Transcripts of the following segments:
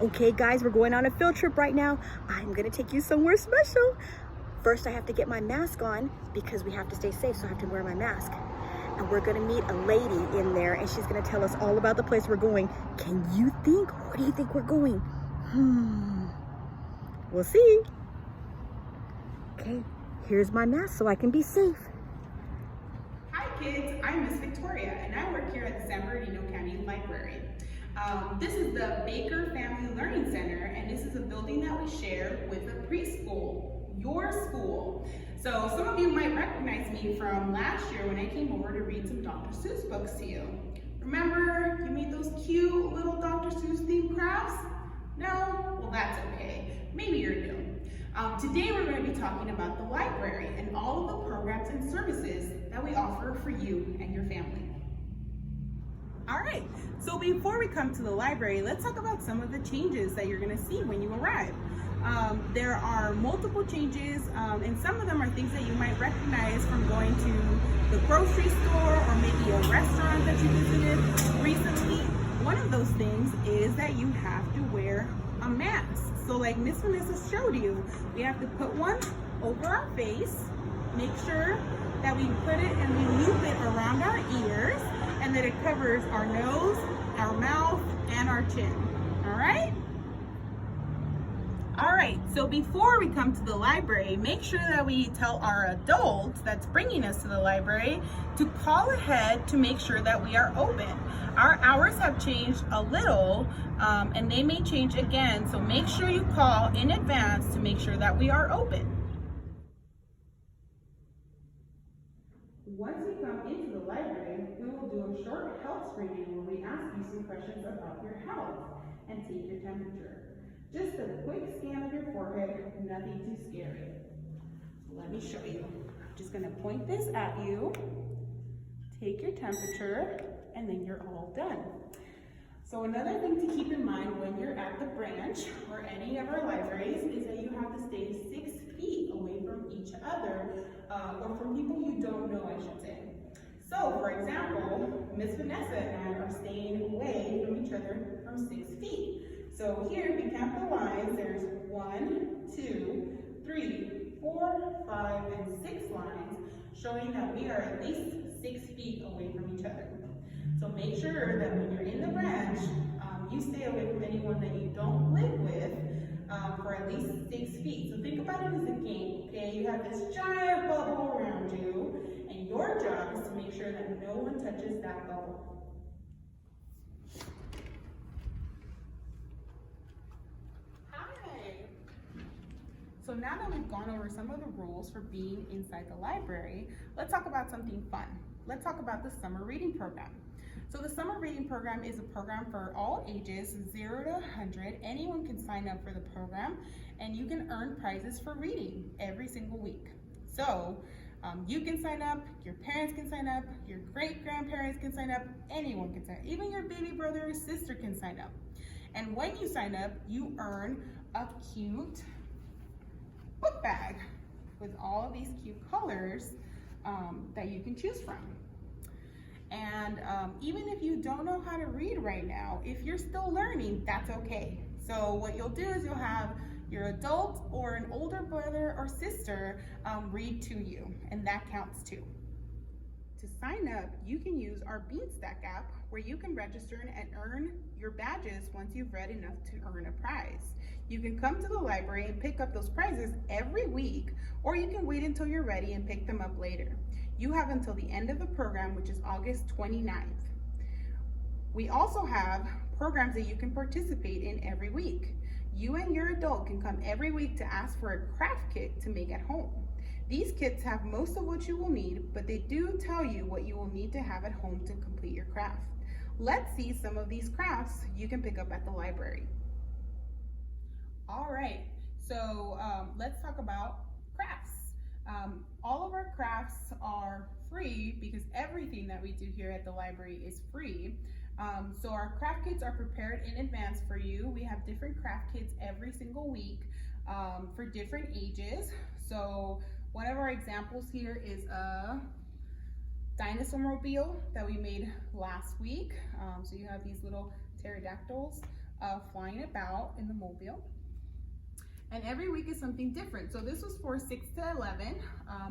Okay guys, we're going on a field trip right now. I'm gonna take you somewhere special. First, I have to get my mask on because we have to stay safe, so I have to wear my mask. And we're gonna meet a lady in there and she's gonna tell us all about the place we're going. Can you think? Where do you think we're going? We'll see. Okay, here's my mask so I can be safe. Hi kids, I'm Miss Victoria and I work here at the San Bernardino County Library. This is the Baker Family Learning Center, and this is a building that we share with a preschool, your school. So some of you might recognize me from last year when I came over to read some Dr. Seuss books to you. Remember, you made those cute little Dr. Seuss themed crafts? No? Well, that's okay. Maybe you're new. Today we're going to be talking about the library and all of the programs and services that we offer for you and your family. All right, so before we come to the library, let's talk about some of the changes that you're going to see when you arrive. There are multiple changes, and some of them are things that you might recognize from going to the grocery store or maybe a restaurant that you visited recently. One of those things is that you have to wear a mask. So like Miss Vanessa showed you, we have to put one over our face, make sure that we put it and we loop it around our ears, and that it covers our nose, our mouth, and our chin. All right? All right, so before we come to the library, make sure that we tell our adult that's bringing us to the library to call ahead to make sure that we are open. Our hours have changed a little, and they may change again, so make sure you call in advance to make sure that we are open. Once we come into the library, we will do a short health screening where we ask you some questions about your health and take your temperature. Just a quick scan of your forehead, nothing too scary. Let me show you. I'm just gonna point this at you, take your temperature, and then you're all done. So another thing to keep in mind when you're at the branch or any of our libraries is that you have to stay 6 feet away from each other, or from people you don't know, I should say. So, for example, Miss Vanessa and I are staying away from each other from 6 feet. So here, if you count the lines, there's 1, 2, 3, 4, 5, and 6 lines, showing that we are at least 6 feet away from each other. So make sure that when you're in the branch, you stay away from anyone that you don't live with for at least 6 feet. So think about it as a game, okay? You have this giant bubble around you, and your job is to make sure that no one touches that bubble. Hi! So now that we've gone over some of the rules for being inside the library, let's talk about something fun. Let's talk about the summer reading program. So the summer reading program is a program for all ages, 0 to 100. Anyone can sign up for the program, and you can earn prizes for reading every single week. So you can sign up, your parents can sign up, your great-grandparents can sign up, anyone can sign up. Even your baby brother or sister can sign up. And when you sign up, you earn a cute book bag with all of these cute colors that you can choose from. And even if you don't know how to read right now, if you're still learning, that's okay. So what you'll do is you'll have your adult or an older brother or sister read to you, and that counts too. To sign up, you can use our Beanstack app where you can register and earn your badges once you've read enough to earn a prize. You can come to the library and pick up those prizes every week, or you can wait until you're ready and pick them up later. You have until the end of the program, which is August 29th. We also have programs that you can participate in every week. You and your adult can come every week to ask for a craft kit to make at home. These kits have most of what you will need, but they do tell you what you will need to have at home to complete your craft. Let's see some of these crafts you can pick up at the library. All right, so let's talk about crafts. All of our crafts are free because everything that we do here at the library is free. So our craft kits are prepared in advance for you. We have different craft kits every single week for different ages. So one of our examples here is a dinosaur mobile that we made last week. So you have these little pterodactyls. flying about in the mobile. And every week is something different. So this was for 6 to 11,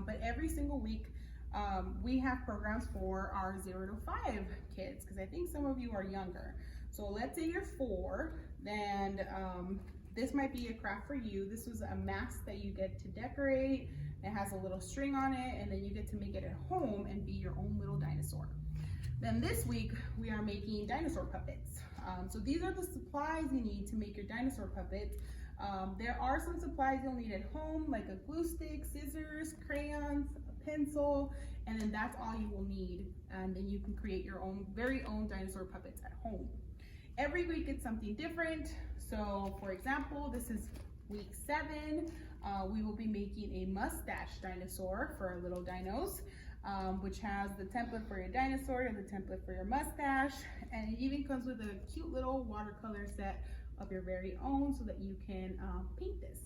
but every single week we have programs for our 0 to 5 kids, because I think some of you are younger. So let's say you're 4, then this might be a craft for you. This was a mask that you get to decorate. It has a little string on it, and then you get to make it at home and be your own little dinosaur. Then this week we are making dinosaur puppets. So these are the supplies you need to make your dinosaur puppets. There are some supplies you'll need at home, like a glue stick, scissors, crayons, a pencil, and then that's all you will need. And then you can create your own very own dinosaur puppets at home. Every week it's something different. So for example, this is week 7. We will be making a mustache dinosaur for our little dinos, which has the template for your dinosaur and the template for your mustache. And it even comes with a cute little watercolor set of your very own so that you can paint this.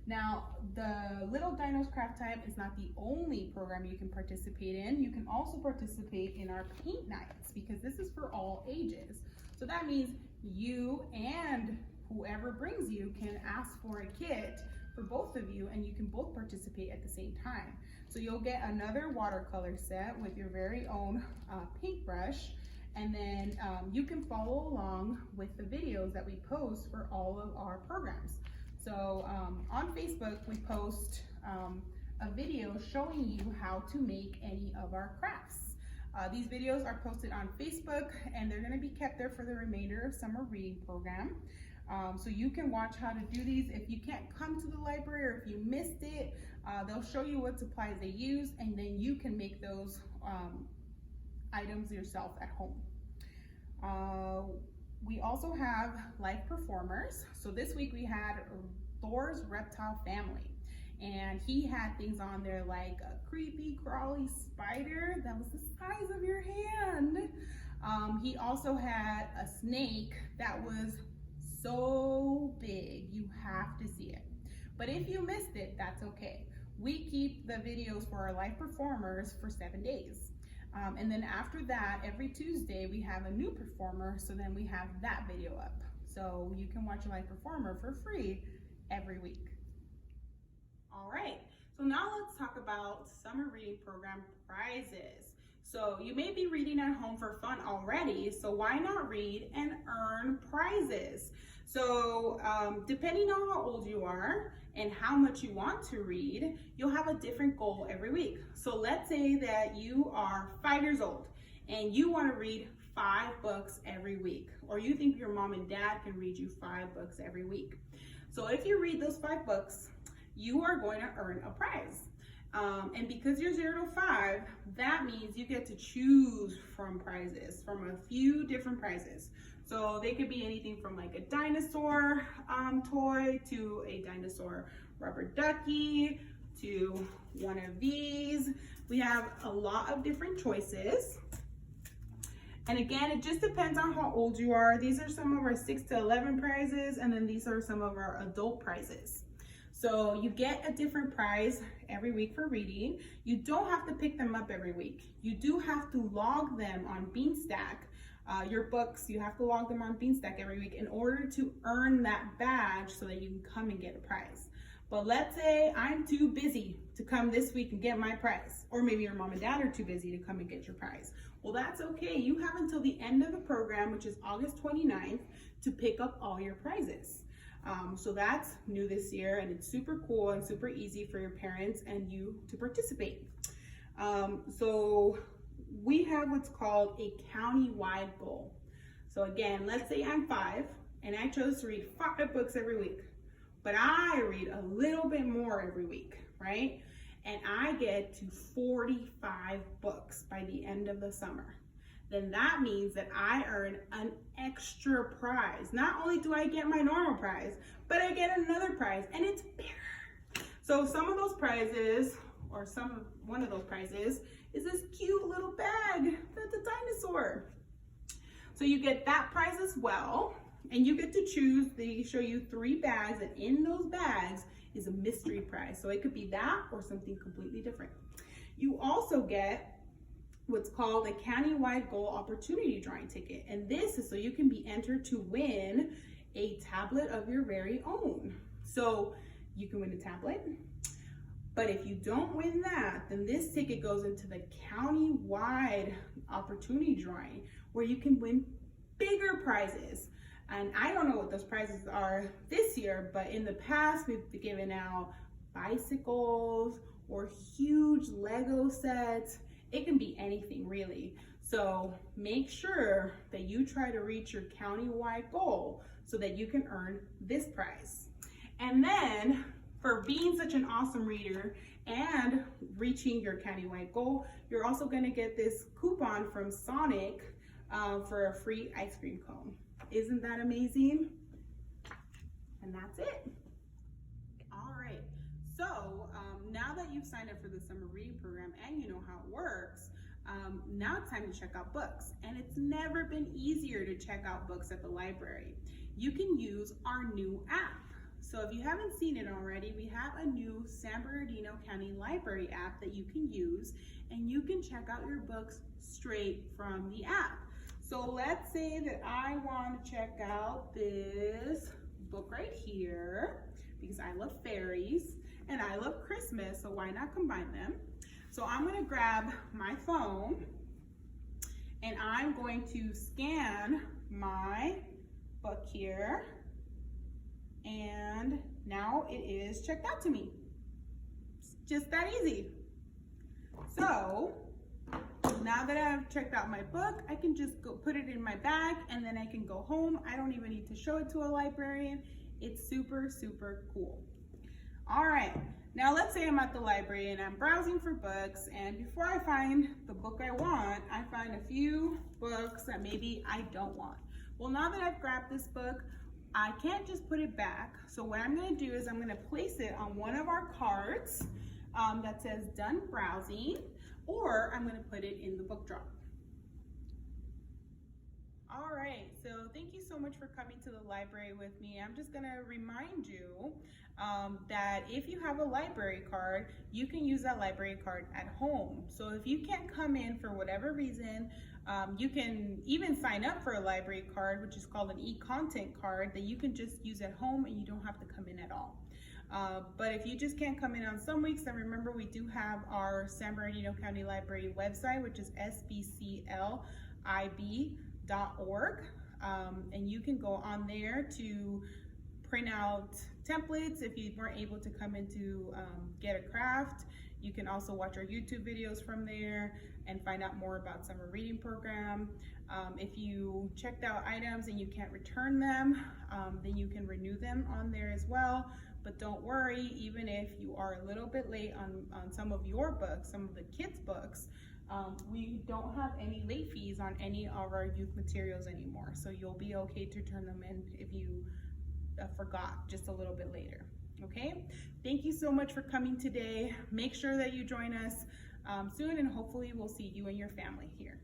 Now, the Little Dinos Craft Time is not the only program you can participate in. You can also participate in our paint nights, because this is for all ages. So that means you and whoever brings you can ask for a kit for both of you, and you can both participate at the same time. So you'll get another watercolor set with your very own paintbrush, and then you can follow along with the videos that we post for all of our programs. So on Facebook, we post a video showing you how to make any of our crafts. These videos are posted on Facebook, and they're going to be kept there for the remainder of summer reading program. So you can watch how to do these. If you can't come to the library, or if you missed it, they'll show you what supplies they use, and then you can make those items yourself at home. We also have live performers. So this week we had Thor's reptile family, and he had things on there like a creepy crawly spider that was the size of your hand. He also had a snake that was so big, you have to see it. But if you missed it, that's okay. We keep the videos for our live performers for 7 days. And then after that, every Tuesday, we have a new performer, so then we have that video up. So you can watch a live performer for free every week. All right, so now let's talk about summer reading program prizes. So you may be reading at home for fun already, so why not read and earn prizes? So depending on how old you are and how much you want to read, you'll have a different goal every week. So let's say that you are 5 years old and you want to read 5 books every week, or you think your mom and dad can read you 5 books every week. So if you read those 5 books, you are going to earn a prize. And because you're 0 to 5, that means you get to choose from prizes, from a few different prizes. So they could be anything from like a dinosaur toy to a dinosaur rubber ducky to one of these. We have a lot of different choices. And again, it just depends on how old you are. These are some of our 6 to 11 prizes, and then these are some of our adult prizes. So you get a different prize every week for reading. You don't have to pick them up every week. You do have to log them on Beanstack. Your books, you have to log them on Beanstack every week in order to earn that badge so that you can come and get a prize. But let's say I'm too busy to come this week and get my prize, or maybe your mom and dad are too busy to come and get your prize. Well, that's okay. You have until the end of the program, which is August 29th, to pick up all your prizes. So that's new this year, and it's super cool and super easy for your parents and you to participate. So we have what's called a county-wide goal. So again, let's say I'm 5 and I chose to read 5 books every week, but I read a little bit more every week, right? And I get to 45 books by the end of the summer. Then that means that I earn an extra prize. Not only do I get my normal prize, but I get another prize, and it's bigger. So some of those prizes, or one of those prizes, is this cute little bag that's a dinosaur. So you get that prize as well, and you get to choose. They show you 3 bags, and in those bags is a mystery prize. So it could be that or something completely different. You also get what's called a countywide goal opportunity drawing ticket. And this is so you can be entered to win a tablet of your very own. So you can win a tablet, but if you don't win that, then this ticket goes into the countywide opportunity drawing where you can win bigger prizes. And I don't know what those prizes are this year, but in the past we've given out bicycles or huge Lego sets. It can be anything really. So make sure that you try to reach your countywide goal so that you can earn this prize. And then for being such an awesome reader and reaching your countywide goal, you're also gonna get this coupon from Sonic for a free ice cream cone. Isn't that amazing? And that's it. All right, so now that you've signed up for the summer reading program and you know how it works, now it's time to check out books. And it's never been easier to check out books at the library. You can use our new app. So if you haven't seen it already, we have a new San Bernardino County Library app that you can use, and you can check out your books straight from the app. So let's say that I want to check out this book right here because I love fairies and I love Christmas, so why not combine them? So I'm going to grab my phone and I'm going to scan my book here, and now it is checked out to me. It's just that easy. So now that I've checked out my book, I can just go put it in my bag and then I can go home. I don't even need to show it to a librarian. It's super, super cool. All right, now let's say I'm at the library and I'm browsing for books, and before I find the book I want, I find a few books that maybe I don't want. Well, now that I've grabbed this book, I can't just put it back. So what I'm gonna do is I'm gonna place it on one of our cards that says done browsing, or I'm gonna put it in the book drop. All right, so thank you so much for coming to the library with me. I'm just gonna remind you that if you have a library card, you can use that library card at home. So if you can't come in for whatever reason, you can even sign up for a library card, which is called an e-content card, that you can just use at home and you don't have to come in at all. But if you just can't come in on some weeks, then remember we do have our San Bernardino County Library website, which is sbclib.org, and you can go on there to print out templates if you weren't able to come in to get a craft. You can also watch our YouTube videos from there and find out more about summer reading program. If you checked out items and you can't return them, then you can renew them on there as well. But don't worry, even if you are a little bit late on some of your books, some of the kids' books, we don't have any late fees on any of our youth materials anymore. So you'll be okay to turn them in if you forgot just a little bit later. Okay, thank you so much for coming today. Make sure that you join us soon, and hopefully we'll see you and your family here.